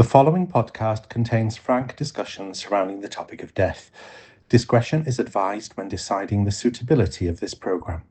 The following podcast contains frank discussions surrounding the topic of death. Discretion is advised when deciding the suitability of this programme.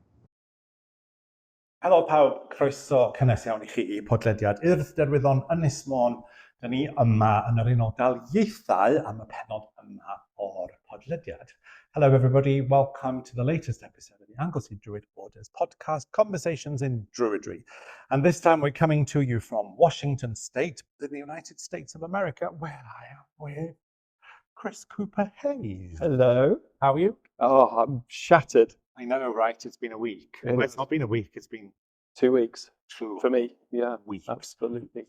Helo pawb, croeso cynnes iawn I chi I podlediad Urdd Derwyddon Ynys Môn. Dyn ni yma yn yr Unol Daleithiau am y pennod yma o'r podlediad. Hello everybody, welcome to the latest episode of the Anglesey Druid Order's podcast, Conversations in Druidry. And this time we're coming to you from Washington State, in the United States of America, where I am with Kristoffer Hughes. Hello. How are you? Oh, I'm shattered. I know, right? It's been a week. Well, it's not been a week, it's been 2 weeks 2 for me. Yeah, weeks. absolutely.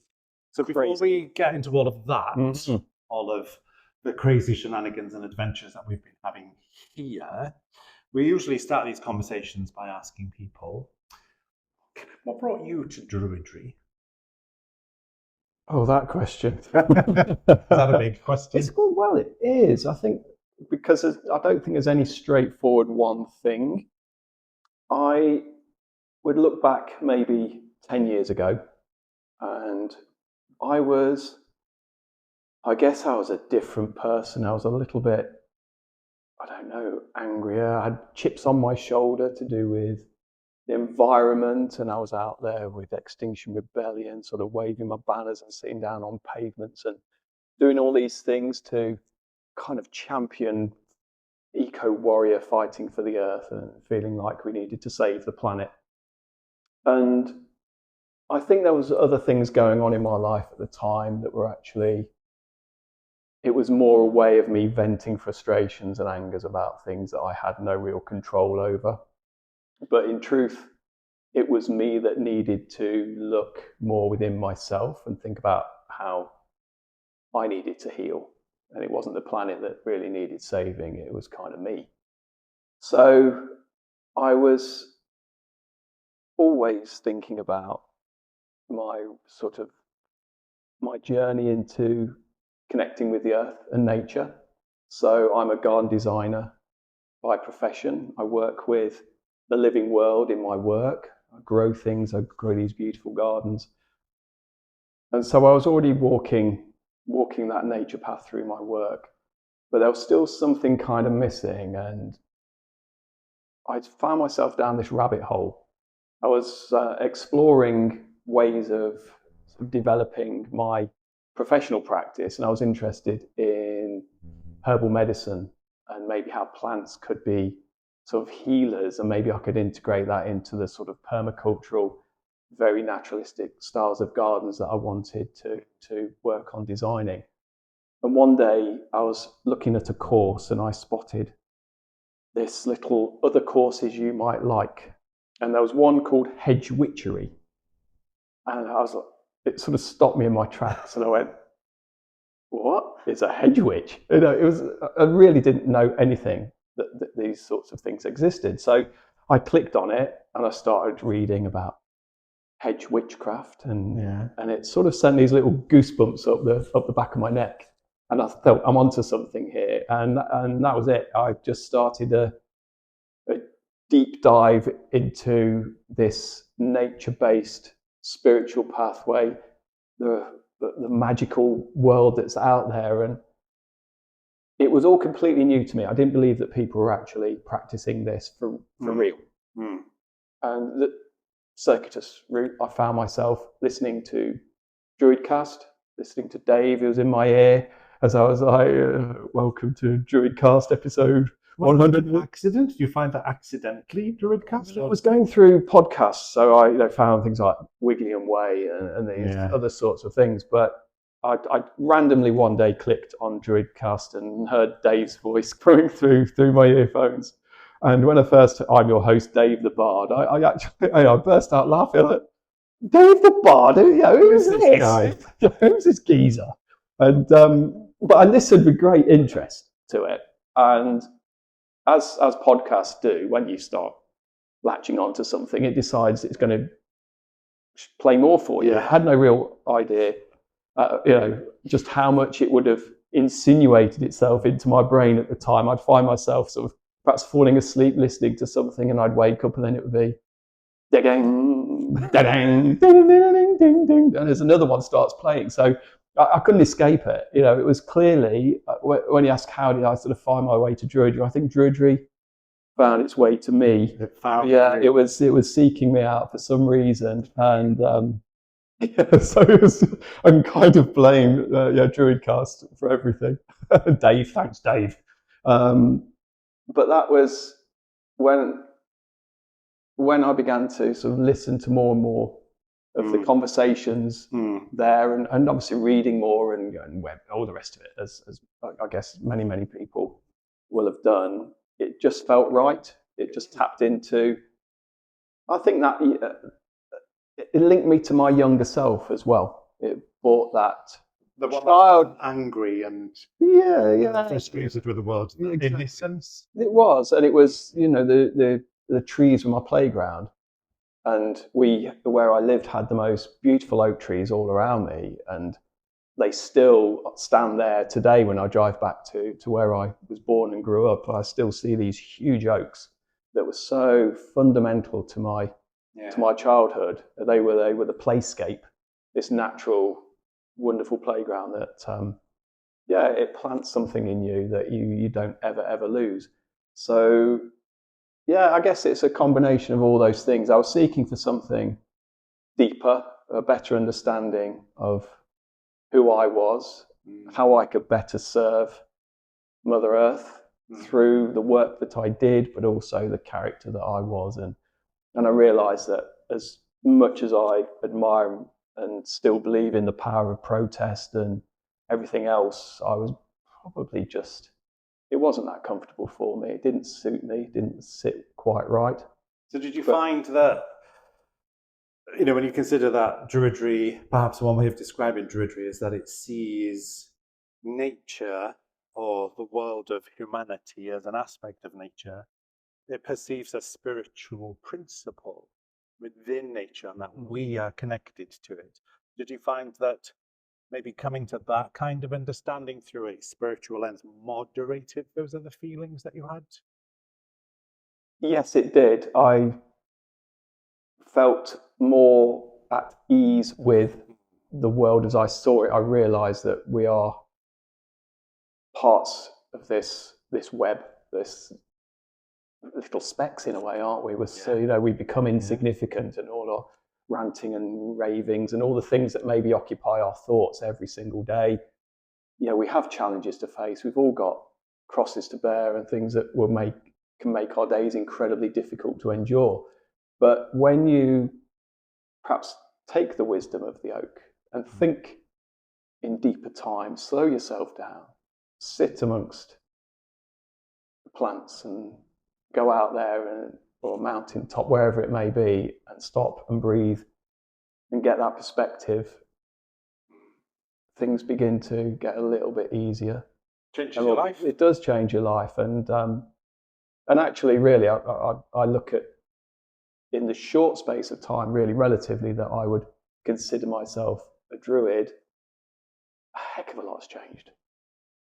So before we get into all of that, all of the crazy shenanigans and adventures that we've been having here, we usually start these conversations by asking people, what brought you to Druidry? Oh, that question. Is that a big question? Well, it is. I think because I don't think there's any straightforward one thing. I would look back maybe 10 years ago, and I guess I was a different person. I was a little bit, I don't know, angrier. I had chips on my shoulder to do with the environment, and I was out there with Extinction Rebellion, sort of waving my banners and sitting down on pavements and doing all these things to kind of champion eco-warrior fighting for the earth and feeling like we needed to save the planet. And I think there was other things going on in my life at the time that were actually, it was more a way of me venting frustrations and angers about things that I had no real control over. But in truth, it was me that needed to look more within myself and think about how I needed to heal. And it wasn't the planet that really needed saving, it was kind of me. So I was always thinking about my journey into connecting with the earth and nature. So I'm a garden designer by profession. I work with the living world in my work. I grow things, I grow these beautiful gardens. And so I was already walking that nature path through my work, but there was still something kind of missing, and I found myself down this rabbit hole. I was exploring ways of developing my professional practice, and I was interested in herbal medicine and maybe how plants could be sort of healers, and maybe I could integrate that into the sort of permacultural, very naturalistic styles of gardens that I wanted to work on designing. And one day I was looking at a course and I spotted this little other courses you might like. And there was one called Hedge Witchery. And I was like, it sort of stopped me in my tracks, and I went, what is a hedge witch? I really didn't know anything that these sorts of things existed. So I clicked on it and I started reading about hedge witchcraft, and it sort of sent these little goosebumps up the back of my neck, and I felt I'm onto something here, and that was it. I just started a deep dive into this nature-based spiritual pathway, the magical world that's out there, and it was all completely new to me. I didn't believe that people were actually practicing this for real. And the circuitous route, I found myself listening to Druidcast, listening to Dave, who was in my ear as I was like, welcome to Druidcast episode 100. Accident? Did you find that accidentally, Druidcast? I was going through podcasts, so I found things like Wiggly and Way and these other sorts of things. But I randomly one day clicked on Druidcast and heard Dave's voice coming through my earphones. And when I'm your host, Dave the Bard, I burst out laughing. Like, Dave the Bard? Who's this guy? Who's this geezer? And but I listened with great interest to it. And as podcasts do, when you start latching onto something, it decides it's going to play more for you. I had no real idea, just how much it would have insinuated itself into my brain at the time. I'd find myself sort of perhaps falling asleep listening to something, and I'd wake up and then it would be ding, ding, ding, ding, ding, ding, and there's another one starts playing. So I couldn't escape it. You know, it was clearly, when you ask how did I sort of find my way to Druidry, I think Druidry found its way to me. It found It was seeking me out for some reason, and so it was, I can kind of blame Druidcast for everything. Dave, thanks, Dave. But that was when I began to sort of listen to more and more of the conversations there, and obviously reading more and web, all the rest of it, as I guess many people will have done. It just felt right. It just tapped into. I think that it linked me to my younger self as well. It brought that the child angry and frustrated with the world. Exactly. Innocence. It was, and it was, you know, the trees were my playground, and where I lived had the most beautiful oak trees all around me, and they still stand there today. When I drive back to where I was born and grew up, I still see these huge oaks that were so fundamental to my childhood. They were the playscape, this natural, wonderful playground that it plants something in you that you don't ever lose. So I guess it's a combination of all those things. I was seeking for something deeper, a better understanding of who I was, how I could better serve Mother Earth through the work that I did, but also the character that I was. And I realized that as much as I admire and still believe in the power of protest and everything else, I was probably it wasn't that comfortable for me. It didn't suit me. It didn't sit quite right. So did you find that, you know, when you consider that Druidry, perhaps one way of describing Druidry is that it sees nature or the world of humanity as an aspect of nature, it perceives a spiritual principle within nature and that we are connected to it. Did you find that maybe coming to that kind of understanding through a spiritual lens moderated those other feelings that you had? Yes, it did. I felt more at ease with the world as I saw it. I realized that we are parts of this web, this little specks in a way, aren't we? We become insignificant, and all our ranting and ravings and all the things that maybe occupy our thoughts every single day. We have challenges to face. We've all got crosses to bear and things that can make our days incredibly difficult to endure. But when you perhaps take the wisdom of the oak and think in deeper time, slow yourself down, sit amongst the plants and go out there or a mountain top, wherever it may be, and stop and breathe and get that perspective, things begin to get a little bit easier. Changes your life. It does change your life, and actually, really, I look at, in the short space of time, really relatively, that I would consider myself a druid. A heck of a lot's changed.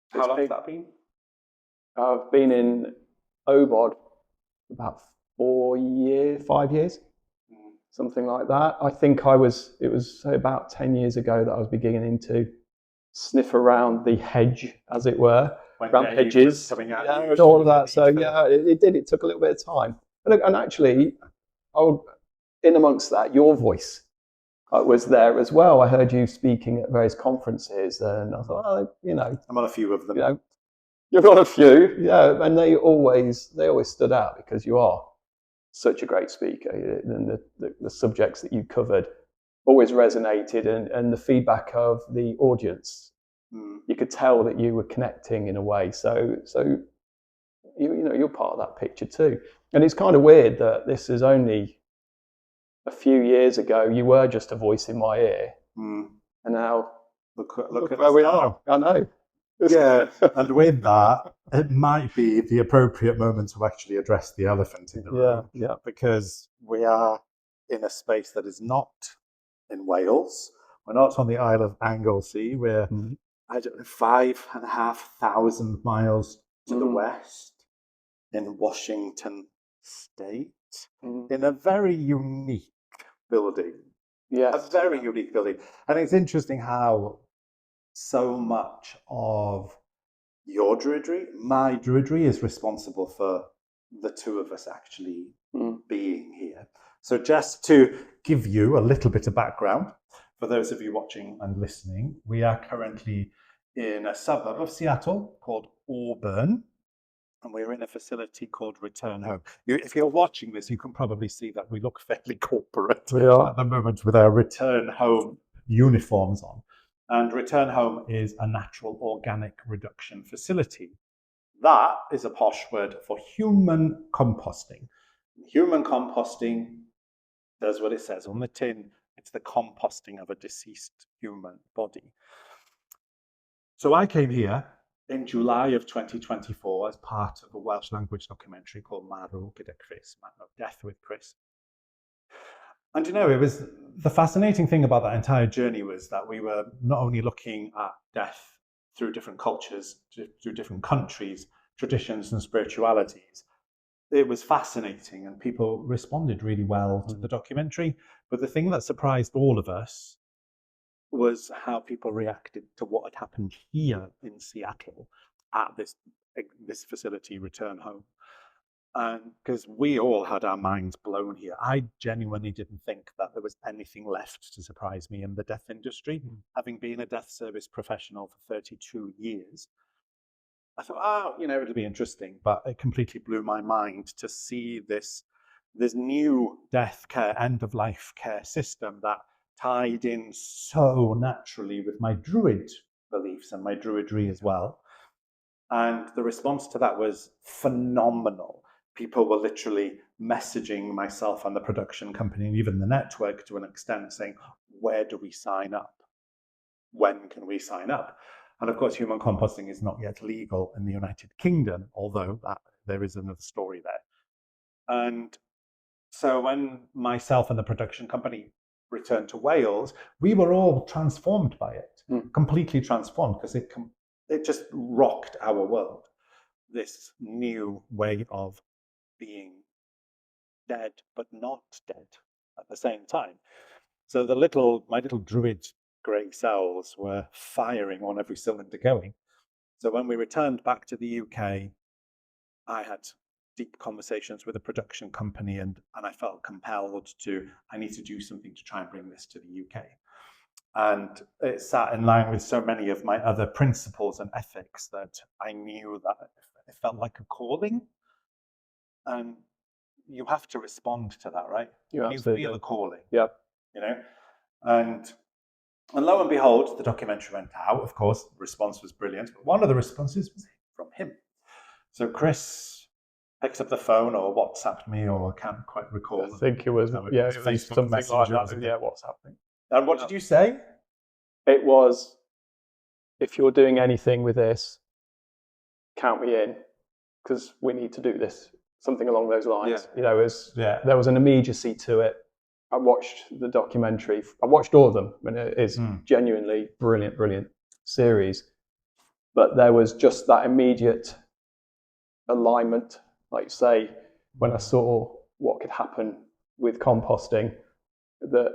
How long has that been? I've been in Obod about 5 years, something like that. I think it was about 10 years ago that I was beginning to sniff around the hedge, as it were, around hedges, and all of that. So it did. It took a little bit of time, and actually, in amongst that, your voice was there as well. I heard you speaking at various conferences, and I thought, I'm on a few of them. You're on a few, and they always stood out because you are such a great speaker, and the subjects that you covered always resonated, and the feedback of the audience, you could tell that you were connecting in a way. So you're part of that picture too. And it's kind of weird that this is only a few years ago. You were just a voice in my ear, and now look at where we are. I know. Yeah, and with that, it might be the appropriate moment to actually address the elephant in the room. Yeah. Because we are in a space that is not in Wales. We're not on the Isle of Anglesey. We're, 5,500 miles to the west in Washington State, in a very unique building. Yes. A very unique building. And it's interesting how so much of your Druidry. My Druidry is responsible for the two of us actually being here. So just to give you a little bit of background, for those of you watching and listening, we are currently in a suburb of Seattle called Auburn, and we're in a facility called Return Home. If you're watching this, you can probably see that we look fairly corporate at the moment with our Return Home uniforms on. And Return Home is a natural organic reduction facility. That is a posh word for human composting. Human composting does what it says on the tin. It's the composting of a deceased human body. So I came here in July of 2024 as part of a Welsh language documentary called Marw gyda Chris, Death with Chris. And you know, it was the fascinating thing about that entire journey was that we were not only looking at death through different cultures, through different countries, traditions and spiritualities. It was fascinating and people responded really well to the documentary. But the thing that surprised all of us was how people reacted to what had happened here in Seattle at this facility, Return Home. And because we all had our minds blown here, I genuinely didn't think that there was anything left to surprise me in the death industry. Having been a death service professional for 32 years, I thought, oh, you know, it'll be interesting. But it completely blew my mind to see this new death care, end of life care system that tied in so naturally with my Druid beliefs and my Druidry as well. And the response to that was phenomenal. People were literally messaging myself and the production company and even the network to an extent saying, where do we sign up? When can we sign up? And of course, human composting is not yet legal in the United Kingdom, although there is another story there. And so when myself and the production company returned to Wales, we were all transformed by it, completely transformed, because it just rocked our world. This new way of being dead, but not dead at the same time. So my little Druid grey cells were firing on every cylinder going. So when we returned back to the UK, I had deep conversations with a production company and I felt compelled I need to do something to try and bring this to the UK. And it sat in line with so many of my other principles and ethics that I knew that it felt like a calling. And you have to respond to that, right? You feel a calling. Yeah. You know? And lo and behold, the documentary went out. Of course, the response was brilliant. But one of the responses was from him. So Chris picks up the phone or WhatsApped me, or I can't quite recall. I think it was, it was Facebook something Messenger. like that. Yeah, WhatsApping. And what did you say? It was, if you're doing anything with this, count me in, because we need to do this. Something along those lines. Yeah. You know, there was an immediacy to it. I watched the documentary. I watched all of them, and it is genuinely brilliant series. But there was just that immediate alignment, like you say, when I saw what could happen with composting, that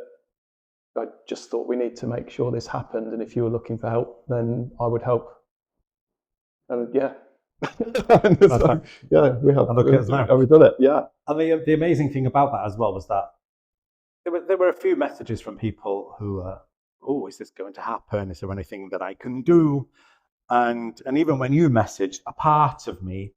I just thought we need to make sure this happened. And if you were looking for help, then I would help. And yeah. So, yeah, we have. And look at us now. We've done it. Yeah. And the amazing thing about that as well was that there were a few messages from people who oh, is this going to happen? Is there anything that I can do? And even when you messaged, a part of me,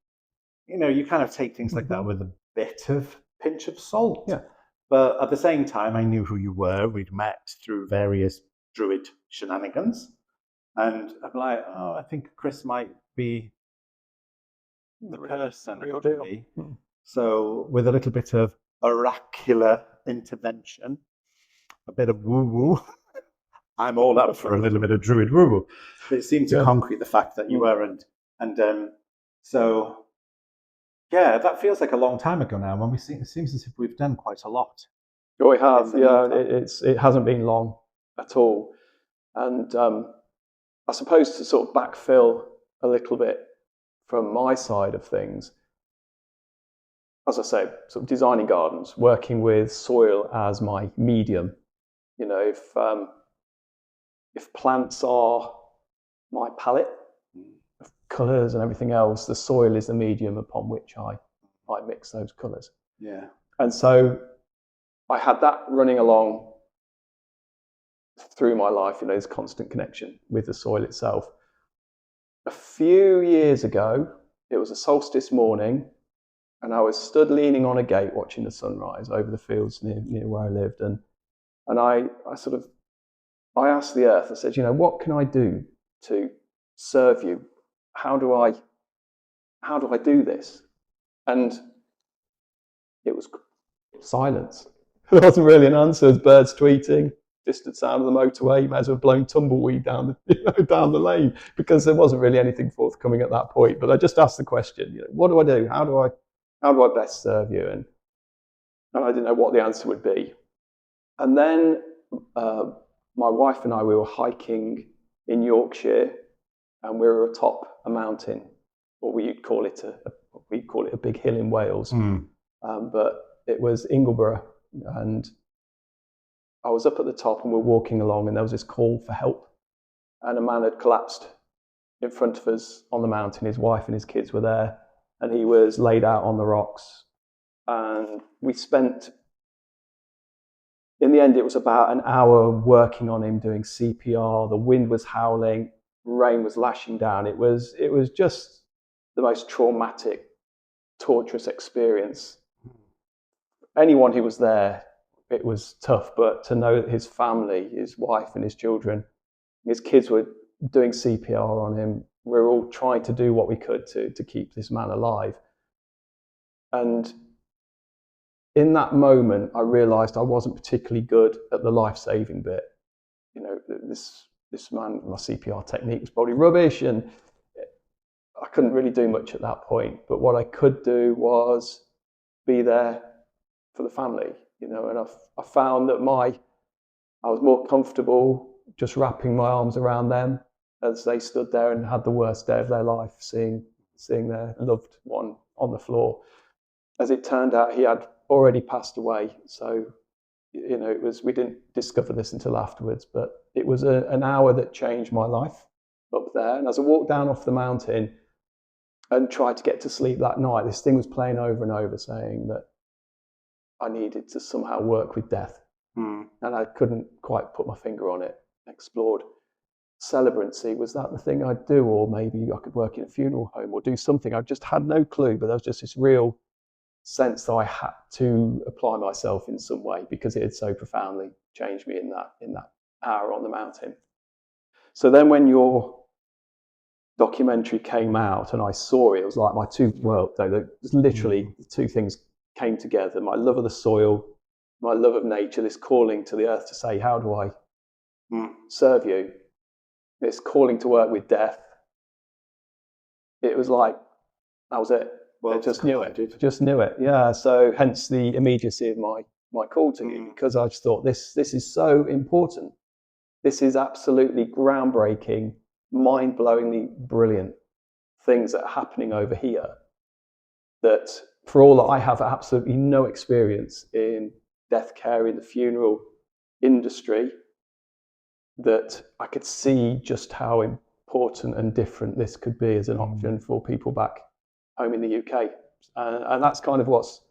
you know, you kind of take things like that with a bit of pinch of salt. Yeah. But at the same time, I knew who you were. We'd met through various Druid shenanigans. And I'm like, oh, I think Chris might be the person real for deal. me. So with a little bit of oracular intervention, a bit of woo-woo, I'm all up for a little bit of Druid woo-woo. It seemed to concrete the fact that you were. And so, yeah, that feels like a long time ago now. When it seems as if we've done quite a lot. Oh, we have. Yeah, it hasn't been long at all. And I suppose to sort of backfill a little bit from my side of things, as I say, sort of designing gardens, working with soil as my medium. You know, if plants are my palette of colours and everything else. The soil is the medium upon which I mix those colours. Yeah. And so I had that running along through my life, this constant connection with the soil itself. A few years ago, it was a solstice morning, and I was stood leaning on a gate watching the sunrise over the fields near where I lived. And I asked the earth, I said, what can I do to serve you? How do I do this? And it was silence. There wasn't really an answer. There's birds tweeting, distant sound of the motorway. You might as well have blown tumbleweed down the lane, because there wasn't really anything forthcoming at that point. But I just asked the question, what do I do? How do I best serve you? And I didn't know what the answer would be. And then my wife and I, we were hiking in Yorkshire, and we were atop a mountain, or we'd call it a big hill in Wales. But it was Inglesey, and I was up at the top, and we're walking along, and there was this call for help, and a man had collapsed in front of us on the mountain. His wife and his kids were there, and he was laid out on the rocks. And we spent, in the end, it was about an hour working on him, doing CPR. The wind was howling, rain was lashing down. It was just the most traumatic, torturous experience. Anyone who was there, it was tough, but to know that his family, his wife and his children, his kids were doing CPR on him, we were all trying to do what we could to keep this man alive. And in that moment, I realised I wasn't particularly good at the life-saving bit. This man, my CPR technique was probably rubbish, and I couldn't really do much at that point. But what I could do was be there for the family, and I found that I was more comfortable just wrapping my arms around them as they stood there and had the worst day of their life, seeing their loved one on the floor. As it turned out, he had already passed away. So, we didn't discover this until afterwards, but it was an hour that changed my life up there. And as I walked down off the mountain and tried to get to sleep that night, this thing was playing over and over, saying that I needed to somehow work with death. And I couldn't quite put my finger on it. Explored celebrancy. Was that the thing I'd do? Or maybe I could work in a funeral home or do something. I just had no clue, but there was just this real sense that I had to apply myself in some way, because it had so profoundly changed me in that hour on the mountain. So then when your documentary came out and I saw it, it was like my two worlds, literally two things came together. My love of the soil, my love of nature, this calling to the earth to say, how do I serve you? This calling to work with death. It was like, that was it. Well, I just knew it. Yeah. So hence the immediacy of my call to you, because I just thought this is so important. This is absolutely groundbreaking, mind-blowingly brilliant things that are happening over here, that for all that I have absolutely no experience in death care, in the funeral industry, that I could see just how important and different this could be as an option for people back home in the UK. And that's kind of what's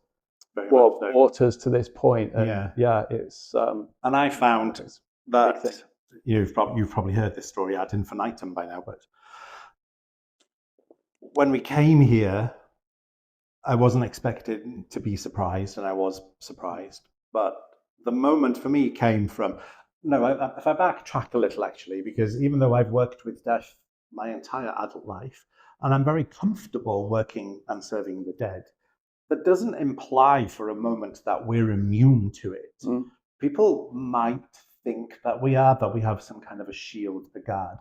brought us to this point. And it's... and I found that you've probably heard this story ad infinitum by now, but when we came here, I wasn't expected to be surprised, and I was surprised. But the moment for me came from, if I backtrack a little, actually, because even though I've worked with death my entire adult life, and I'm very comfortable working and serving the dead, that doesn't imply for a moment that we're immune to it. People might think that we have some kind of a shield, a guard.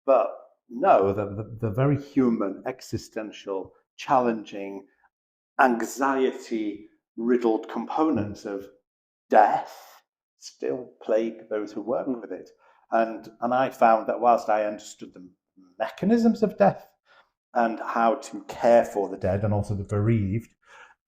But no, the very human, existential, challenging, anxiety-riddled components of death still plague those who work with it. And I found that whilst I understood the mechanisms of death and how to care for the dead and also the bereaved,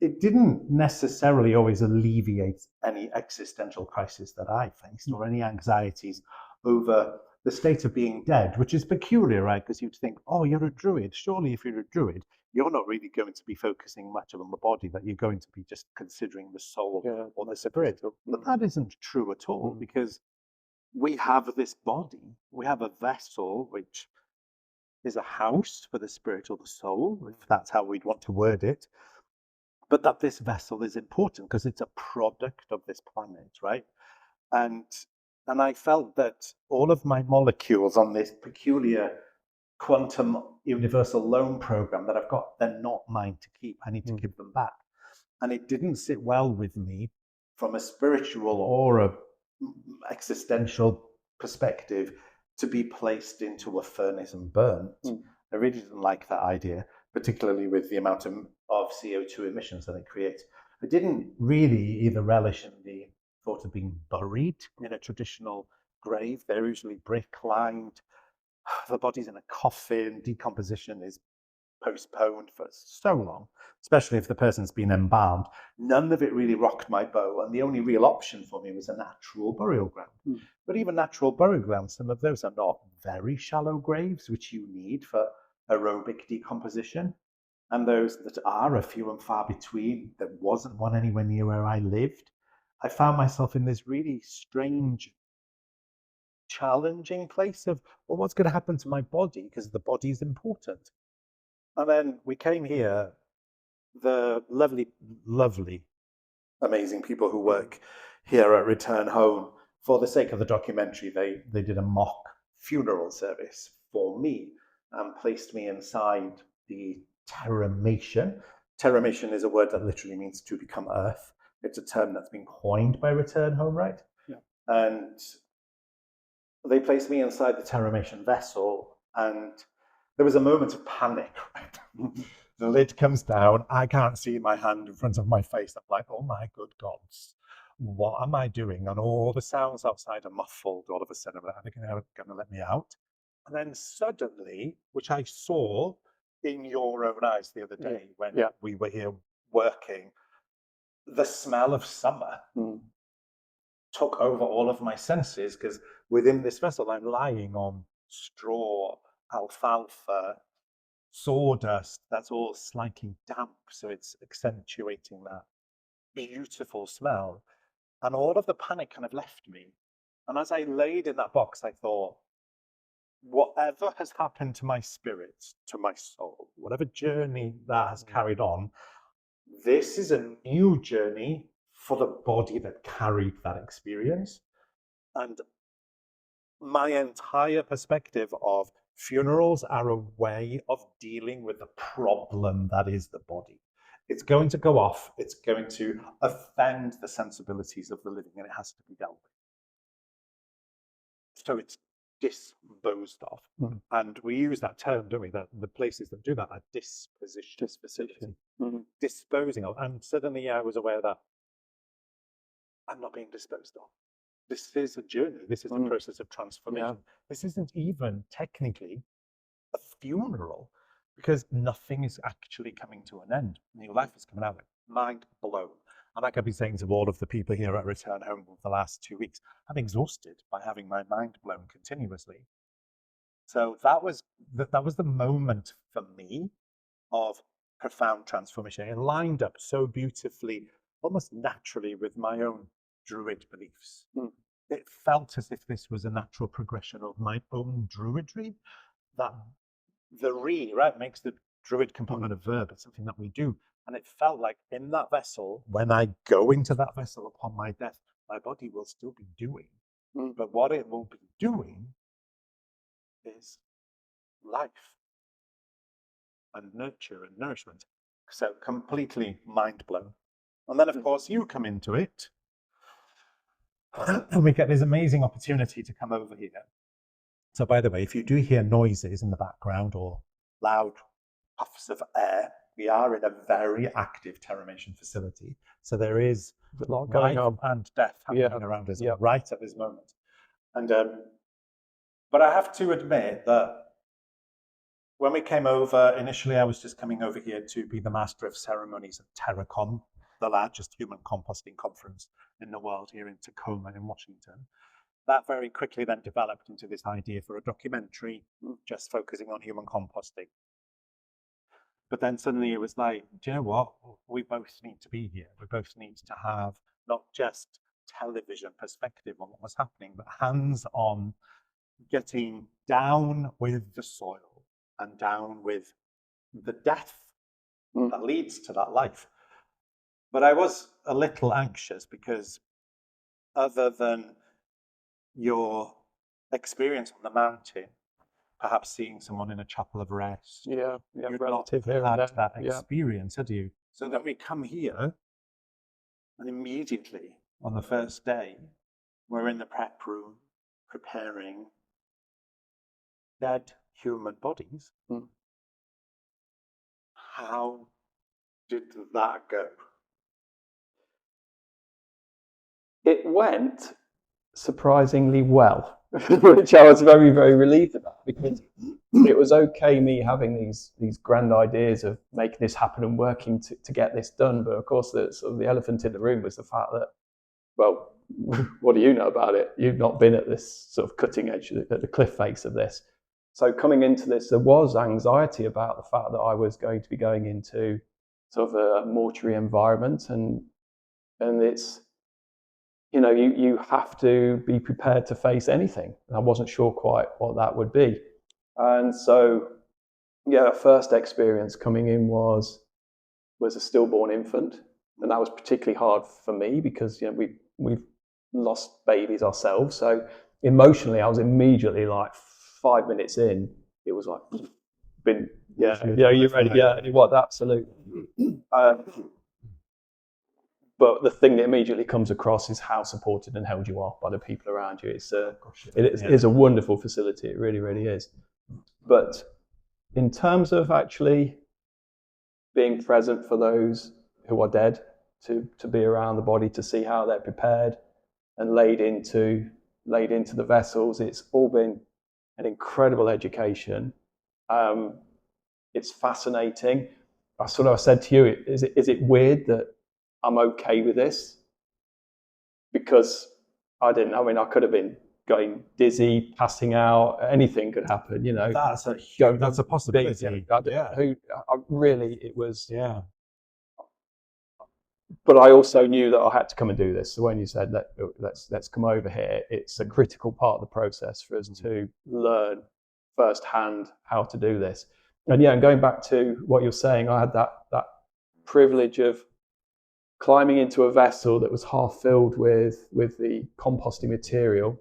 it didn't necessarily always alleviate any existential crisis that I faced or any anxieties over the state of being dead, which is peculiar, right? Because you'd think, oh, you're a druid. Surely if you're a druid, you're not really going to be focusing much on the body, that you're going to be just considering the soul or the spirit. But that isn't true at all, because we have this body, we have a vessel, which is a house for the spirit or the soul, if that's how we'd want to word it. But that this vessel is important because it's a product of this planet, right? And I felt that all of my molecules on this peculiar quantum universal loan program that I've got, they're not mine to keep. I need to give them back. And it didn't sit well with me from a spiritual or a existential perspective to be placed into a furnace and burnt. I really didn't like that idea, particularly with the amount of CO2 emissions that it creates. I didn't really either relish in the thought of being buried in a traditional grave. They're usually brick-lined. The body's in a coffin. Decomposition is postponed for so long, especially if the person's been embalmed. None of it really rocked my boat, and the only real option for me was a natural burial ground. But even natural burial grounds, some of those are not very shallow graves, which you need for aerobic decomposition. And those that are few and far between. There wasn't one anywhere near where I lived. I found myself in this really strange, challenging place of, well, what's going to happen to my body? Because the body is important. And then we came here, the lovely, lovely, amazing people who work here at Return Home, for the sake of the documentary, they did a mock funeral service for me and placed me inside the Terramation. Terramation is a word that literally means to become earth. It's a term that's been coined by Return Home, right? Yeah. And they placed me inside the Terramation vessel, and there was a moment of panic, right? The lid comes down. I can't see my hand in front of my face. I'm like, oh my good gods, what am I doing? And all the sounds outside are muffled all of a sudden. Are they going to let me out? And then suddenly, which I saw in your own eyes the other day when we were here working, the smell of summer took over all of my senses, because within this vessel, I'm lying on straw, alfalfa, sawdust that's all slightly damp, so it's accentuating that beautiful smell. And all of the panic kind of left me. And as I laid in that box, I thought, whatever has happened to my spirit, to my soul, whatever journey that has carried on, this is a new journey for the body that carried that experience. And my entire perspective of funerals are a way of dealing with the problem that is the body. It's going to go off, it's going to offend the sensibilities of the living, and it has to be dealt with. So it's disposed of. And we use that term, don't we? That the places that do that are disposition. Disposing of. And suddenly I was aware that I'm not being disposed of. This is a journey. This is a process of transformation. This isn't even technically a funeral, because nothing is actually coming to an end. Your life is coming out, like, mind blown. And like I've been saying to all of the people here at Return Home for the last 2 weeks, I'm exhausted by having my mind blown continuously. So that was the moment for me of profound transformation. It lined up so beautifully, almost naturally, with my own Druid beliefs. It felt as if this was a natural progression of my own Druidry. That the right, makes the Druid component a verb. It's something that we do. And it felt like in that vessel, when I go into that vessel upon my death, my body will still be doing. But what it will be doing is life and nurture and nourishment. So completely mind blown. And then, of course, you come into it. And we get this amazing opportunity to come over here. So, by the way, if you do hear noises in the background or loud puffs of air, we are in a very active Terramation facility. So there is a lot going on and death happening around us right at this moment. And but I have to admit that when we came over, initially I was just coming over here to be the master of ceremonies at TerraCon, the largest human composting conference in the world, here in Tacoma in Washington. that very quickly then developed into this idea for a documentary just focusing on human composting. But then suddenly it was like, do you know what? We both need to be here. We both need to have not just television perspective on what was happening, but hands-on, getting down with the soil and down with the death that leads to that life. But I was a little anxious because other than your experience on the mountain, perhaps seeing someone in a chapel of rest, you'd relative not had that experience, had you? So then we come here, and immediately on the first day, we're in the prep room preparing dead human bodies. How did that go? It went surprisingly well, which I was very, very relieved about, because it was okay me having these grand ideas of making this happen and working to get this done. But of course, the elephant in the room was the fact that, well, what do you know about it? You've not been at this sort of cutting edge, at the cliff face of this. So coming into this, there was anxiety about the fact that I was going to be going into sort of a mortuary environment, and it's, you have to be prepared to face anything. And I wasn't sure quite what that would be. And so, first experience coming in was a stillborn infant. And that was particularly hard for me because, we've lost babies ourselves. So emotionally, I was immediately like 5 minutes in, it was like, you're ready. Yeah, it was, absolutely. But the thing that immediately comes across is how supported and held you are by the people around you. It is a wonderful facility. It really, really is. But in terms of actually being present for those who are dead, to be around the body, to see how they're prepared and laid into the vessels, it's all been an incredible education. It's fascinating. I said to you, is it weird that I'm okay with this? Because I could have been going dizzy, passing out, anything could happen, That's a possibility. It was. Yeah. But I also knew that I had to come and do this. So when you said, let's come over here, it's a critical part of the process for us to learn firsthand how to do this. And going back to what you're saying, I had that privilege of climbing into a vessel that was half filled with the composting material,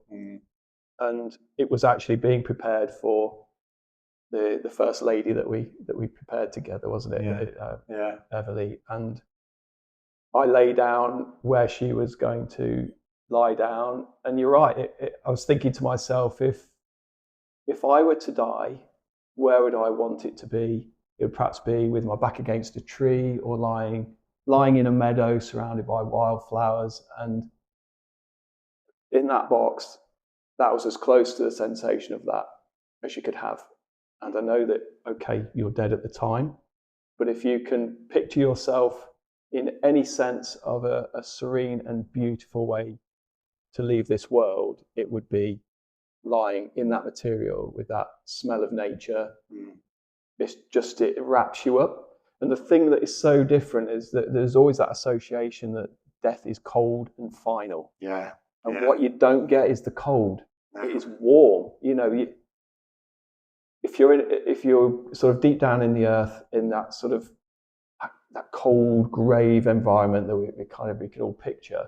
and it was actually being prepared for the first lady that we prepared together, wasn't it? Everly. And I lay down where she was going to lie down, and you're right. I was thinking to myself, if I were to die, where would I want it to be? It would perhaps be with my back against a tree, or lying in a meadow surrounded by wildflowers. And in that box, that was as close to the sensation of that as you could have. And I know that, okay, you're dead at the time, but if you can picture yourself in any sense of a serene and beautiful way to leave this world, it would be lying in that material with that smell of nature. It wraps you up. And the thing that is so different is that there's always that association that death is cold and final. And what you don't get is the cold. It is warm. If you're sort of deep down in the earth, in that sort of that cold grave environment that we can all picture,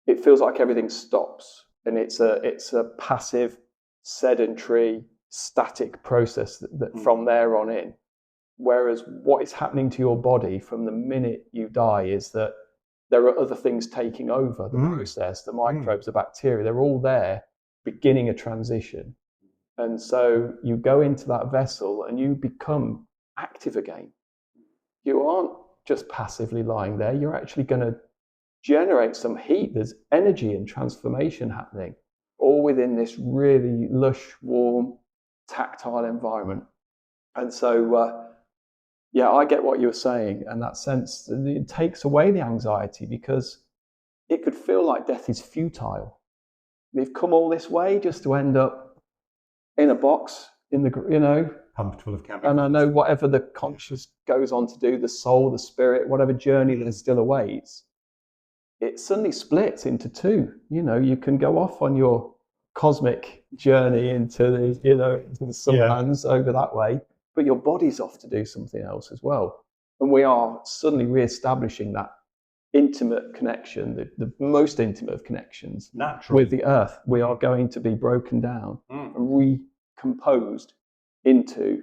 it feels like everything stops, and it's a passive, sedentary, static process that from there on in. Whereas what is happening to your body from the minute you die is that there are other things taking over the process, the microbes, the bacteria, they're all there beginning a transition. And so you go into that vessel and you become active again. You aren't just passively lying there, you're actually going to generate some heat. There's energy and transformation happening, all within this really lush, warm, tactile environment. And so, I get what you're saying, and that sense, it takes away the anxiety, because it could feel like death is futile. they've come all this way just to end up in a box in the, pumped full of chemicals. And I know whatever the conscious goes on to do, the soul, the spirit, whatever journey there still awaits, it suddenly splits into two. You can go off on your cosmic journey into the sunlands over that way, but your body's off to do something else as well. And we are suddenly re-establishing that intimate connection, the most intimate of connections with the earth. We are going to be broken down and recomposed into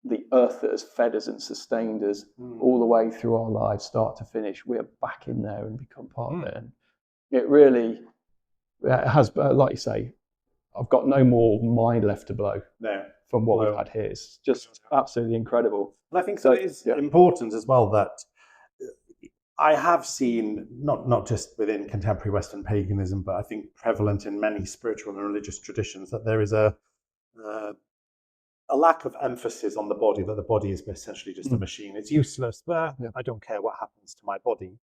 the earth that has fed us and sustained us all the way through our lives, start to finish. We're back in there and become part of it. And it really has, like you say, I've got no more mind left to blow from what we've had here. It's just absolutely incredible. And I think so. It is important as well that I have seen, not just within contemporary Western paganism, but I think prevalent in many spiritual and religious traditions, that there is a lack of emphasis on the body, that the body is essentially just a machine. It's useless, but I don't care what happens to my body.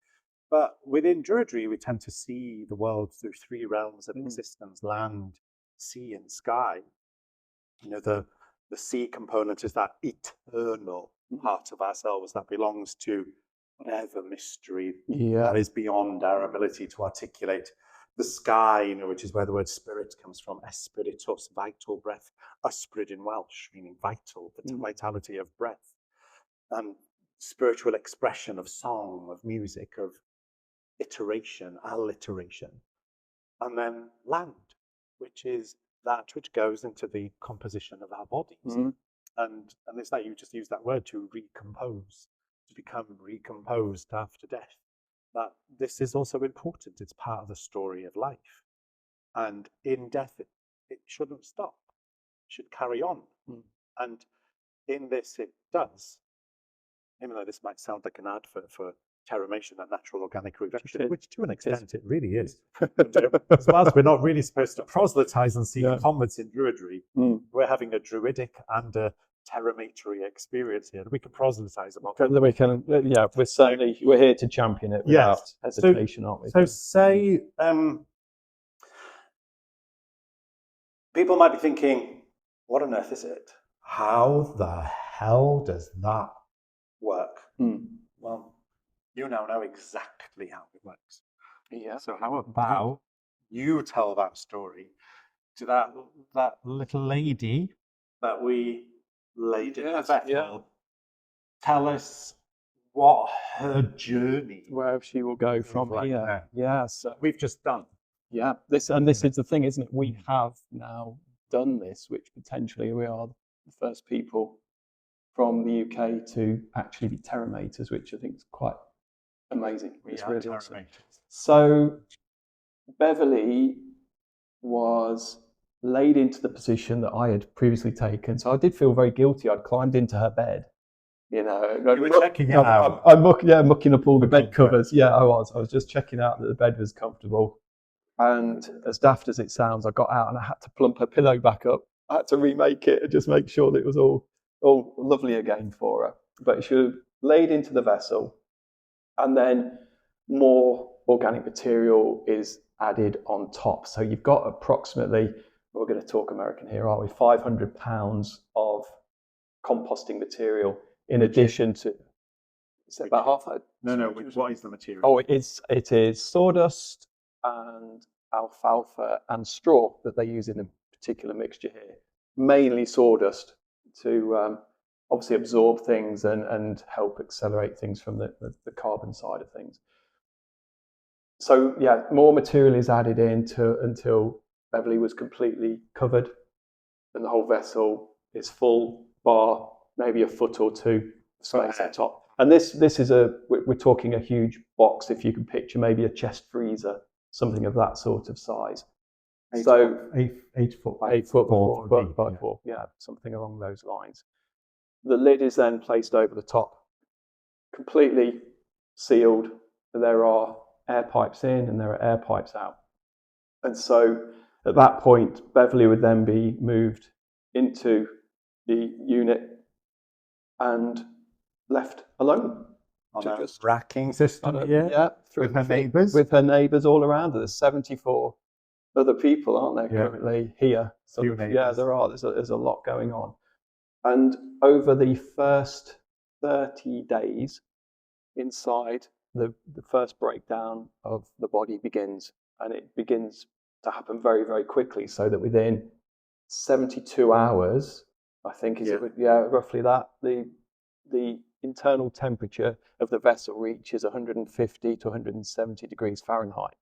But within Druidry, we tend to see the world through three realms of existence: land, sea, and sky. The sea component is that eternal part of ourselves that belongs to whatever mystery that is beyond our ability to articulate. The sky, which is where the word spirit comes from, espiritus, vital breath, usprid in Welsh, meaning vital, the vitality of breath, and spiritual expression of song, of music, of iteration, alliteration. And then land, which is that which goes into the composition of our bodies. And it's that you just use that word, to recompose, to become recomposed after death. That this is also important. It's part of the story of life. And in death, it shouldn't stop. It should carry on. And in this, it does. Even though this might sound like an advert for Terramation, that natural organic reduction, which to an extent it really is. As well as we're not really supposed to proselytize and seek converts in Druidry, we're having a druidic and a terramatory experience here. We can proselytize about it. We can, we're here to champion it without hesitation, aren't we? So say, people might be thinking, what on earth is it? How the hell does that work? Well, you now know exactly how it works. So how about you tell that story to that little lady that we laid in the vessel? Tell us what her journey, where she will go from here. So we've just done. This is the thing, isn't it? We have now done this, which potentially we are the first people from the UK to actually be terramators, which I think is quite amazing. It's really awesome. So Beverly was laid into the position that I had previously taken. So I did feel very guilty. I'd climbed into her bed. You were checking it out. I'm mucking up all the bed covers. I was just checking out that the bed was comfortable. And as daft as it sounds, I got out and I had to plump her pillow back up. I had to remake it and just make sure that it was all lovely again for her. But she was laid into the vessel, and then more organic material is added on top. So you've got approximately, we're going to talk American here, aren't we? 500 pounds of composting material in addition to. Is it about half that? No. What is the material? Oh, it is sawdust and alfalfa and straw that they use in a particular mixture here. Mainly sawdust to obviously absorb things and help accelerate things from the carbon side of things. So more material is added in until Beverly was completely covered and the whole vessel is full, bar maybe a foot or two of space at top. And this is we're talking a huge box, if you can picture maybe a chest freezer, something of that sort of size. 8 foot by 4, something along those lines. The lid is then placed over the top, completely sealed. There are air pipes in and there are air pipes out. And so at that point, Beverly would then be moved into the unit and left alone. On a racking system, with her neighbours? With her neighbours all around her. There's 74 other people, aren't there, Yeah. currently here? Few Yeah, neighbours. there are. There's a lot going on. And over the first 30 days inside, the first breakdown of the body begins. And it begins to happen very, very quickly, so that within 72 hours, I think, roughly that, the internal temperature of the vessel reaches 150 to 170 degrees Fahrenheit.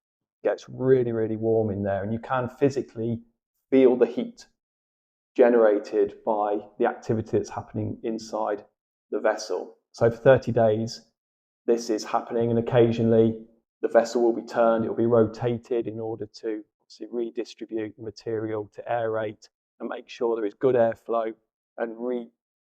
It gets really, really warm in there, and you can physically feel the heat generated by the activity that's happening inside the vessel. So for 30 days, this is happening, and occasionally the vessel will be turned, it will be rotated in order to obviously redistribute the material, to aerate and make sure there is good airflow and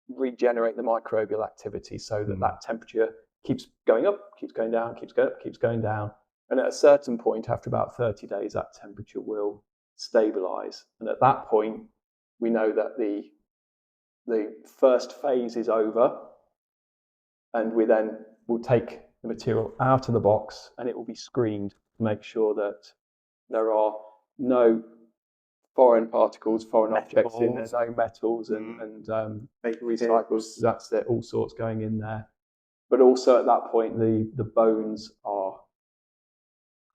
regenerate the microbial activity, so that that temperature keeps going up, keeps going down, keeps going up, keeps going down. And at a certain point, after about 30 days, that temperature will stabilize. And at that point, we know that the first phase is over, and we then will take the material out of the box, and it will be screened to make sure that there are no foreign particles, foreign objects in there, no metals and recycles. That's it, all sorts going in there. But also at that point, the bones are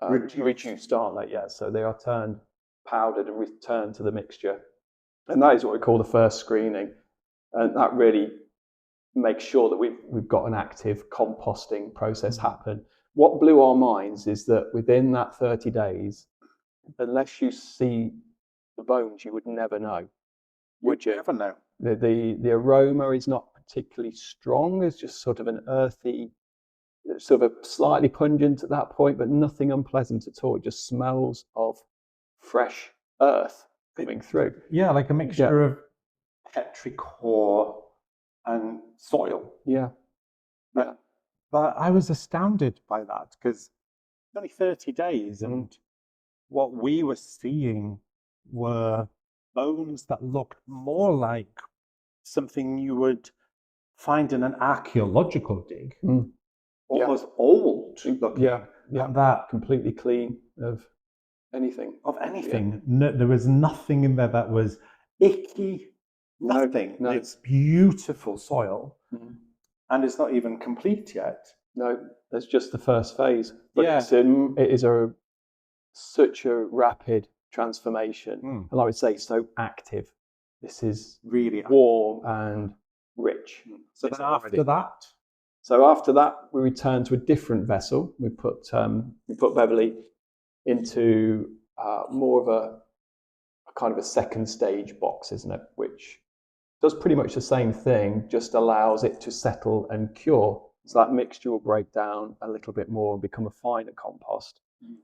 reduced, aren't they? Yeah, so they are turned powdered and returned to the mixture. And that is what we call the first screening. And that really makes sure that we've got an active composting process happen. What blew our minds is that within that 30 days, unless you see the bones, you would never know. Would you? Never know. The aroma is not particularly strong. It's just sort of an earthy, sort of a slightly pungent at that point, but nothing unpleasant at all. It just smells of fresh earth coming through. Yeah, like a mixture of petrichor and soil. Yeah. Yeah. But I was astounded by that, because it's only 30 days, and what we were seeing were bones that looked more like something you would find in an archaeological dig. Almost old looking. Yeah. And that completely clean of anything. No, there was nothing in there that was icky. Nothing. No. It's beautiful soil. And it's not even complete yet. No, that's just the first phase. But Yeah. it is such a rapid transformation. And I would say so active. This is really warm and rich. So then after that? So after that, we return to a different vessel. We put Beverly into more of a kind of a second stage box, isn't it? Which does pretty much the same thing, just allows it to settle and cure. So that mixture will break down a little bit more and become a finer compost.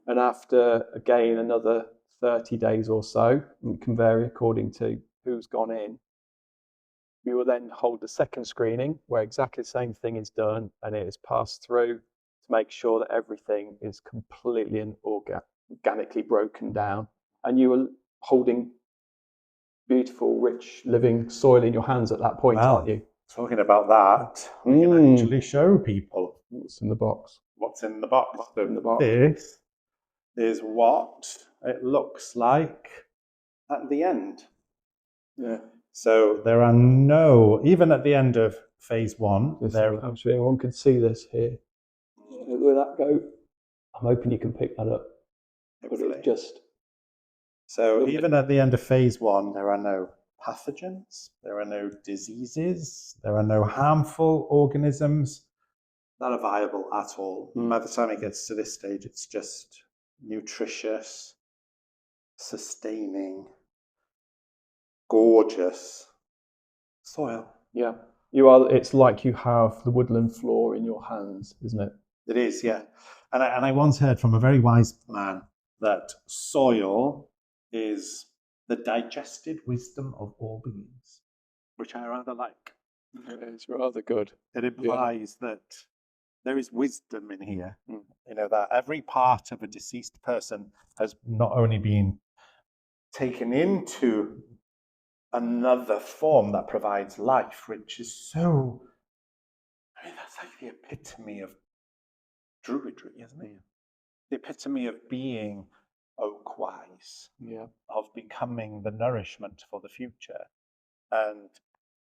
And after, again, another 30 days or so, and it can vary according to who's gone in, we will then hold the second screening where exactly the same thing is done, and it is passed through to make sure that everything is completely and organically broken down. And you are holding beautiful, rich, living soil in your hands at that point, aren't you? Talking about that, we can actually show people what's in the box. What's in the box. What's in the box? This is what it looks like at the end. Yeah. So there are no, even at the end of phase one, actually anyone can see this here. Where that go? I'm hoping you can pick that up. Hopefully. So even at the end of phase one, there are no pathogens, there are no diseases, there are no harmful organisms that are viable at all. By the time it gets to this stage, it's just nutritious, sustaining, gorgeous soil. Yeah. It's like you have the woodland floor in your hands, isn't it? It is, yeah. And I once heard from a very wise man that soil is the digested wisdom of all beings, which I rather like. It's rather good. It implies that there is wisdom in here. You know, that every part of a deceased person has not only been taken into another form that provides life, which is so, I mean, that's like the epitome of Druidry, isn't it? The epitome of being oak-wise, Yeah. of becoming the nourishment for the future. And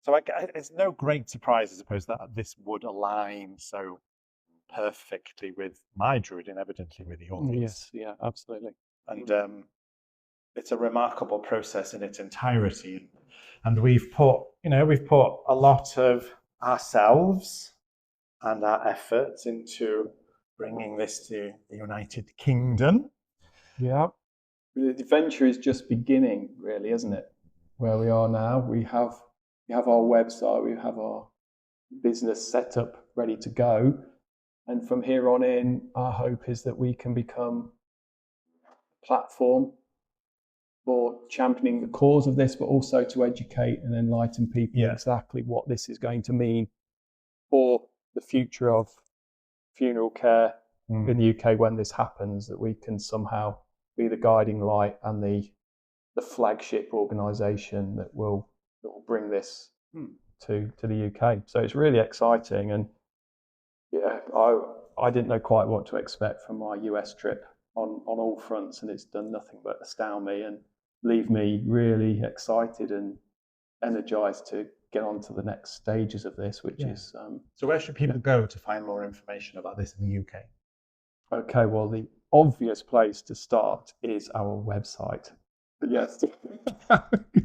so it's no great surprise, I suppose, that this would align so perfectly with my druid and evidently with yours. Yes, yeah, absolutely. And it's a remarkable process in its entirety. And we've put a lot of ourselves and our efforts into bringing this to the United Kingdom. Yeah. The adventure is just beginning, really, isn't it? Where we are now, we have our website, we have our business set up, ready to go. And from here on in, our hope is that we can become a platform for championing the cause of this, but also to educate and enlighten people exactly what this is going to mean for the future of funeral care in the UK when this happens, that we can somehow be the guiding light and the flagship organisation that will bring this to the UK. So it's really exciting, and yeah, I didn't know quite what to expect from my US trip on all fronts, and it's done nothing but astound me and leave me really excited and energized to get on to the next stages of this, which is... So where should people go to find more information about this in the UK? Okay, well, the obvious place to start is our website. But yes.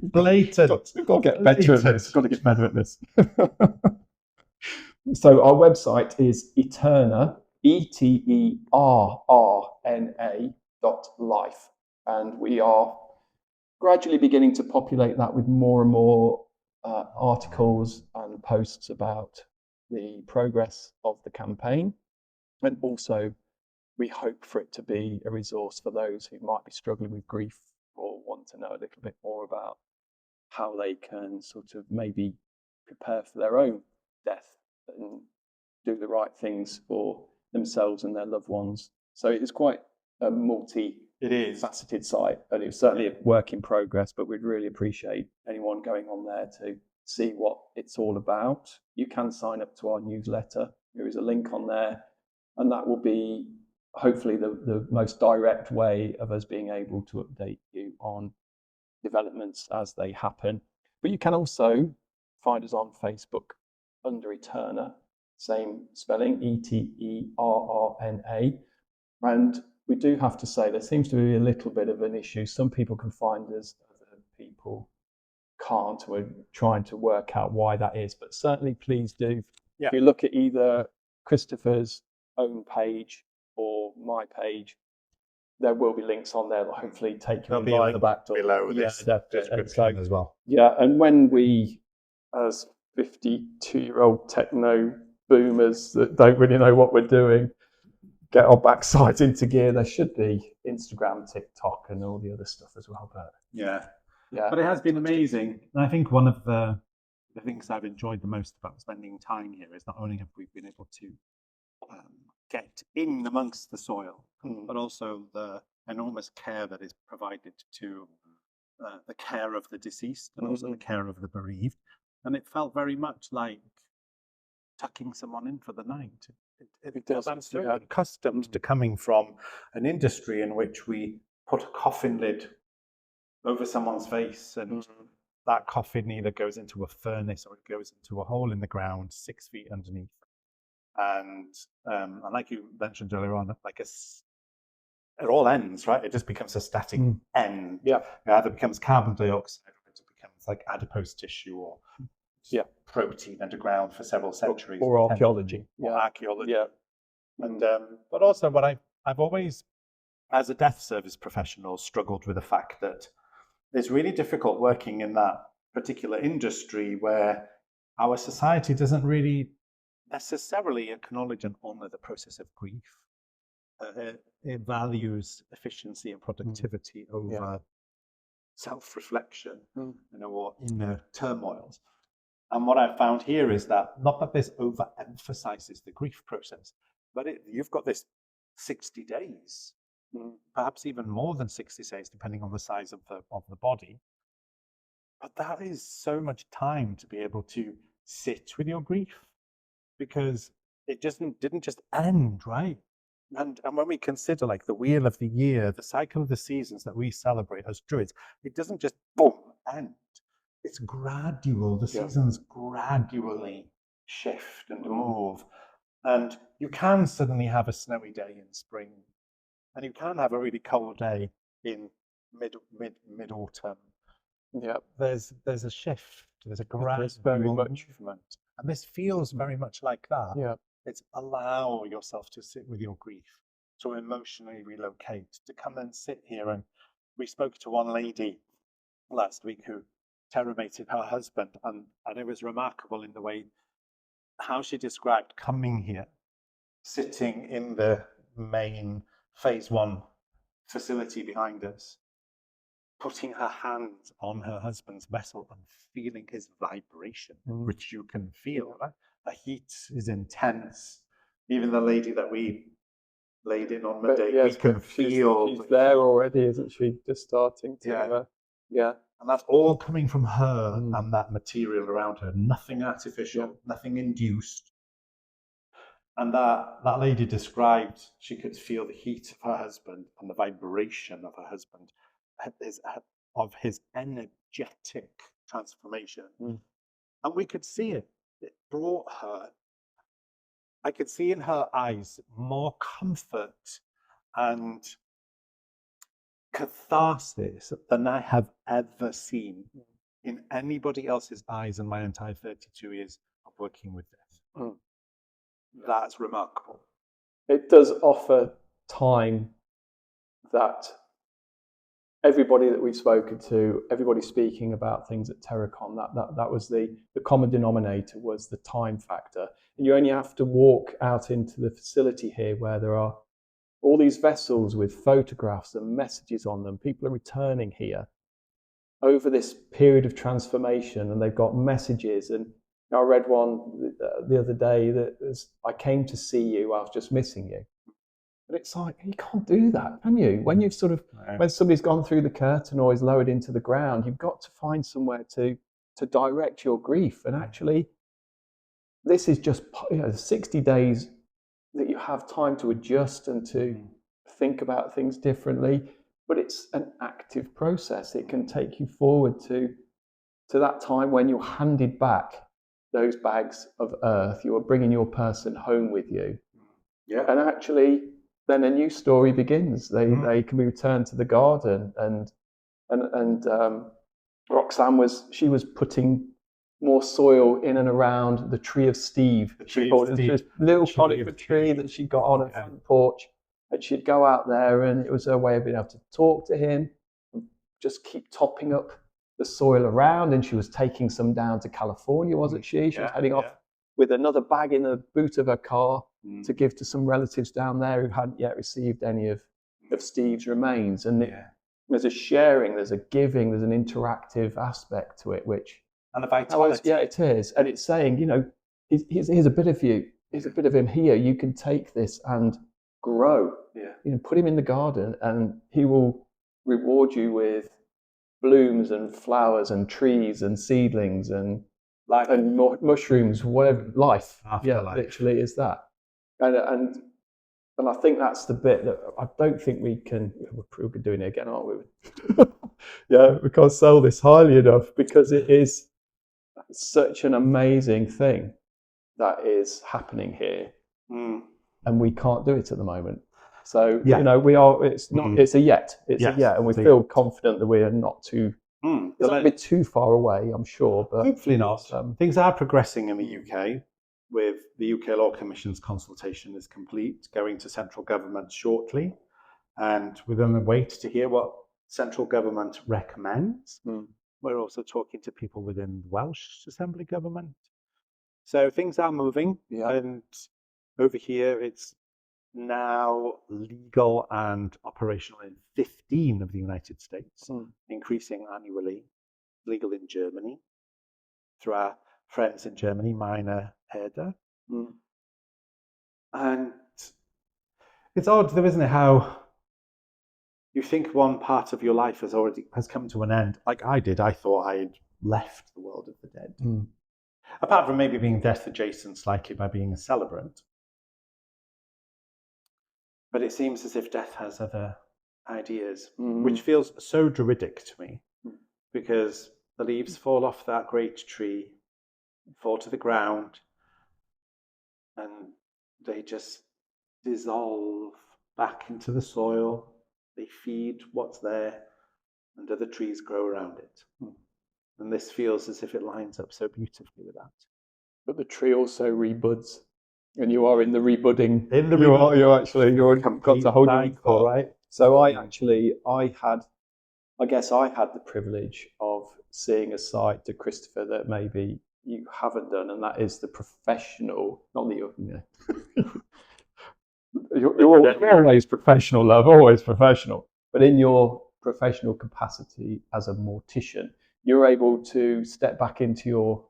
Blatant. Got to get better at this. Got to get better at this. So our website is Eterna, ETERRNA.life. And we are gradually beginning to populate that with more and more articles and posts about the progress of the campaign. And also, we hope for it to be a resource for those who might be struggling with grief or want to know a little bit more about how they can sort of maybe prepare for their own death and do the right things for themselves and their loved ones. So it is quite a multi-faceted site, and it's certainly a work in progress, but we'd really appreciate anyone going on there to see what it's all about. You can sign up to our newsletter. There is a link on there, and that will be hopefully the most direct way of us being able to update you on developments as they happen. But you can also find us on Facebook under Eterna, same spelling, ETERRNA. And we do have to say there seems to be a little bit of an issue. Some people can find us, other people can't. We're trying to work out why that is, but certainly please do. If you look at either Kristoffer's own page or my page, there will be links on there that hopefully take you in the back door. Below this description as well. Yeah, and when we, as 52-year-old techno boomers that don't really know what we're doing, get our backsides into gear, there should be Instagram, TikTok, and all the other stuff as well. But but it has been amazing. And I think one of the things I've enjoyed the most about spending time here is not only have we been able to get in amongst the soil, but also the enormous care that is provided to the care of the deceased and also the care of the bereaved. And it felt very much like tucking someone in for the night. I'm so accustomed to coming from an industry in which we put a coffin lid over someone's face, and that coffin either goes into a furnace or it goes into a hole in the ground 6 feet underneath. And like you mentioned earlier on, like it all ends, right? It just becomes a static end. Yeah. It either becomes carbon dioxide or it becomes like adipose tissue or protein underground for several centuries. Or archaeology. Archaeology. Yeah. And but also what I've always, as a death service professional, struggled with the fact that it's really difficult working in that particular industry where our society doesn't really necessarily acknowledge and honor the process of grief. It values efficiency and productivity over self-reflection, or inner turmoils. And what I've found here is that not that this overemphasizes the grief process, but you've got this 60 days, perhaps even more than 60 days, depending on the size of the body. But that is so much time to be able to sit with your grief, because it didn't just end, right? And when we consider like the wheel of the year, the cycle of the seasons that we celebrate as Druids, it doesn't just boom end. It's gradual. The seasons gradually shift and move. And you can suddenly have a snowy day in spring, and you can have a really cold day in mid autumn. Yeah, There's a shift. There's a gradual very much. movement, and this feels very much like that. Yeah, It's allow yourself to sit with your grief, to emotionally relocate, to come and sit here. And we spoke to one lady last week who terramated her husband, and it was remarkable in the way how she described coming here, sitting in the main phase 1 facility behind us, putting her hands on her husband's vessel and feeling his vibration, which you can feel. Right? The heat is intense. Even the lady that we laid in on Monday, we can feel. She's there already, isn't she? Just starting to. Yeah. And that's all coming from her and that material around her. Nothing artificial, nothing induced. And that lady described she could feel the heat of her husband and the vibration of her husband, of his energetic transformation. And we could see it. It brought her, I could see in her eyes more comfort and catharsis than I have ever seen in anybody else's eyes in my entire 32 years of working with this. That's remarkable. It does offer time that everybody that we've spoken to, everybody speaking about things at TerraCon, that was the common denominator, was the time factor. And you only have to walk out into the facility here where there are all these vessels with photographs and messages on them. People are returning here over this period of transformation, and they've got messages. And I read one the other day that was, I came to see you, I was just missing you. But it's like, you can't do that, can you? When you've sort of, when somebody's gone through the curtain or is lowered into the ground, you've got to find somewhere to direct your grief. And actually, this is just 60 days that you have time to adjust and to think about things differently. But it's an active process. It can take you forward to that time when you're handed back those bags of earth. You are bringing your person home with you. Yeah. And actually, then a new story begins. They can be returned to the garden, and Roxanne was putting more soil in and around the tree of Steve. She called it this little conifer tree that she got on her front porch, and she'd go out there, and it was her way of being able to talk to him, and just keep topping up the soil around. And she was taking some down to California, wasn't she? She was heading off with another bag in the boot of her car to give to some relatives down there who hadn't yet received any of Steve's remains. And there's a sharing, there's a giving, there's an interactive aspect to it, which... And a vitality. It is. And it's saying, here's a bit of you, here's a bit of him here. You can take this and grow. Put him in the garden, and he will reward you with blooms and flowers and trees and seedlings and mushrooms, whatever, life. Afterlife. Literally is that. And I think that's the bit that I don't think we can. We're doing it again, aren't we? We can't sell this highly enough, because it is such an amazing thing that is happening here, and we can't do it at the moment. So we are. It's not. It's a yet. It's a yet, and we feel confident that we are not too. It's not a bit too far away, I'm sure, but hopefully not. Things are progressing in the UK. With the UK Law Commission's consultation is complete, going to central government shortly, and we're going to wait to hear what central government recommends. We're also talking to people within the Welsh Assembly government. So things are moving, and over here it's now legal and operational in 15 of the United States, increasing annually. Legal in Germany through our friends in Germany, Minor Herder. And it's odd, though, isn't it, how you think one part of your life has come to an end. Like I did, I thought I had left the world of the dead. Apart from maybe being death adjacent slightly by being a celebrant. But it seems as if death has other ideas, Mm. which feels so druidic to me, Mm. because the leaves fall off that great tree, fall to the ground, and they just dissolve back into the soil. They feed what's there, and other trees grow around it. And this feels as if it lines up so beautifully with that. But the tree also rebuds, and you are in the rebudding. In the You're got complete to hold your cycle, right? So I guess I had the privilege of seeing a side to Kristoffer that maybe you haven't done, and that is the professional, not that you're always professional, love, always professional. But in your professional capacity as a mortician, you're able to step back into your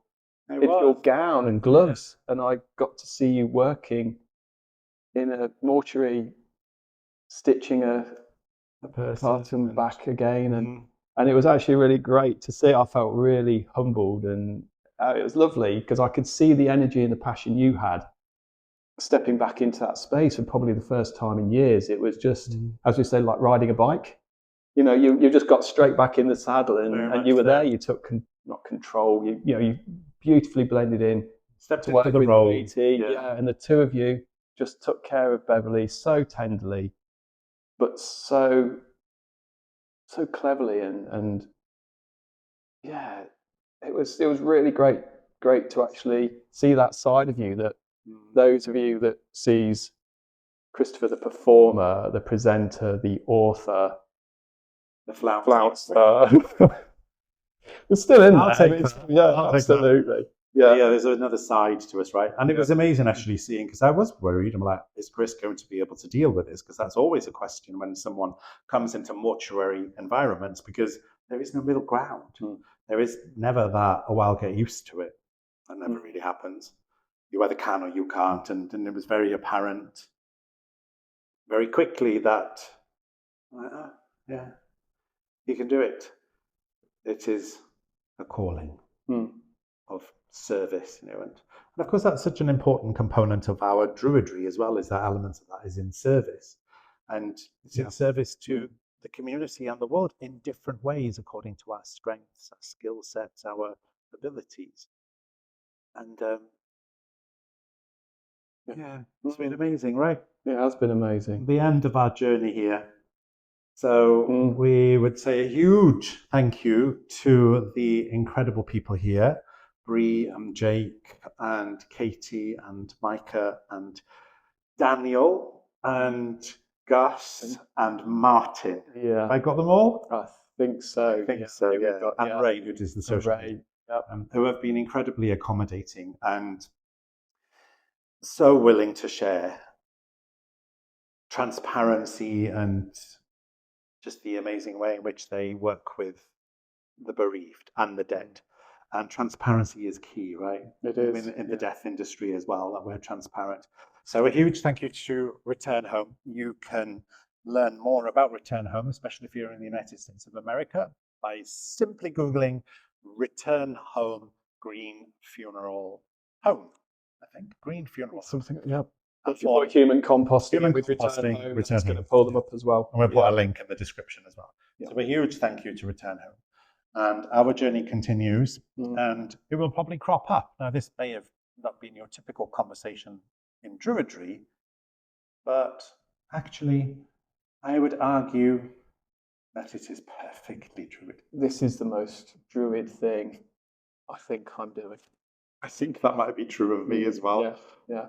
gown and gloves, and I got to see you working in a mortuary, stitching a person back again, and it was actually really great to see. I felt really humbled, and it was lovely because I could see the energy and the passion you had stepping back into that space for probably the first time in years. It was just, as we say, like riding a bike. You know, you just got straight back in the saddle, and you were there. You took not control. You beautifully blended in. Stepped into the role. And the two of you just took care of Beverly so tenderly, but so cleverly, and yeah, it was really great to actually see that side of you. That those of you that sees Kristoffer the performer, the presenter, the author, the flouncer. It's still in there. Absolutely. Yeah, there's another side to us, right? And it was amazing actually seeing, because I was worried. I'm like, is Chris going to be able to deal with this? Because that's always a question when someone comes into mortuary environments, because there is no middle ground. There is never that, oh, I'll get used to it. That never really happens. You either can or you can't. And it was very apparent very quickly that, yeah, you can do it. It is a calling of service, and of course that's such an important component of our Druidry as well, is that element of that is in service, and it's in service to the community and the world in different ways according to our strengths, our skill sets, our abilities, and it's been amazing, right? It has been amazing. The end of our journey here. So we would say a huge thank you to the incredible people here, Bree and Jake and Katie and Micah and Daniel and Gus and Martin. Yeah. Have I got them all? I think so. And Ray, who does the social media, who have been incredibly accommodating and so willing to share transparency and just the amazing way in which they work with the bereaved and the dead. And transparency is key, right? It is. In the death industry as well, that we're transparent. So a huge thank you to Return Home. You can learn more about Return Home, especially if you're in the United States of America, by simply Googling Return Home Green Funeral Home. I think Green Funeral Home. Something, yeah. If you put Human Composting with Return Home, it's going to pull them up as well. And we'll put a link in the description as well. So a huge thank you to Return Home. And our journey continues, and it will probably crop up. Now, this may have not been your typical conversation in Druidry, but actually, I would argue that it is perfectly Druid. This is the most Druid thing I think I'm doing. I think that might be true of me as well. Yeah.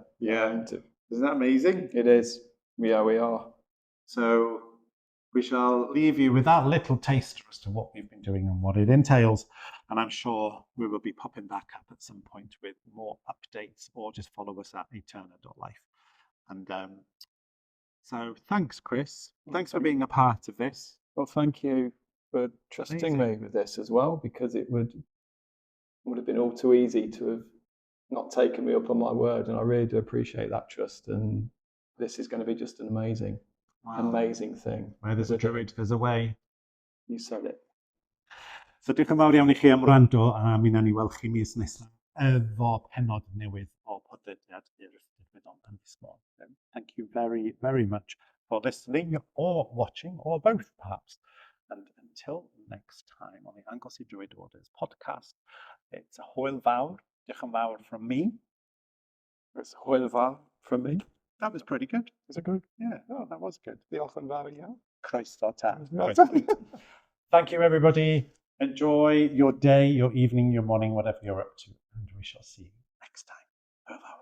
Isn't that amazing? It is. Yeah, we are. So we shall leave you with that little taster as to what we've been doing and what it entails. And I'm sure we will be popping back up at some point with more updates, or just follow us at eterna.life. And so thanks, Chris. Thanks for being a part of this. Well, thank you for trusting me with this as well, because it would have been all too easy to have not taken me up on my word. And I really do appreciate that trust. And this is going to be just an amazing thing. Where there's a druid, there's a way. You said it. So diolch yn fawr iawn I chi am wrando, a mi wnawn ni weld chi mis nesaf efo penod newydd o podlediad i'r Ddigwyddodd Ynys Môn. Thank you very, very much for listening or watching, or both perhaps. And until next time on the Anglesey Druid Orders podcast, it's a hwyl fawr, diolch yn fawr from me. It's hwyl fawr from me. That was pretty good. Is it good? Yeah, oh, that was good. Diolch yn fawr iawn. Croeso tan. Thank you, everybody. Enjoy your day, your evening, your morning, whatever you're up to. And we shall see you next time. Hwyl fawr.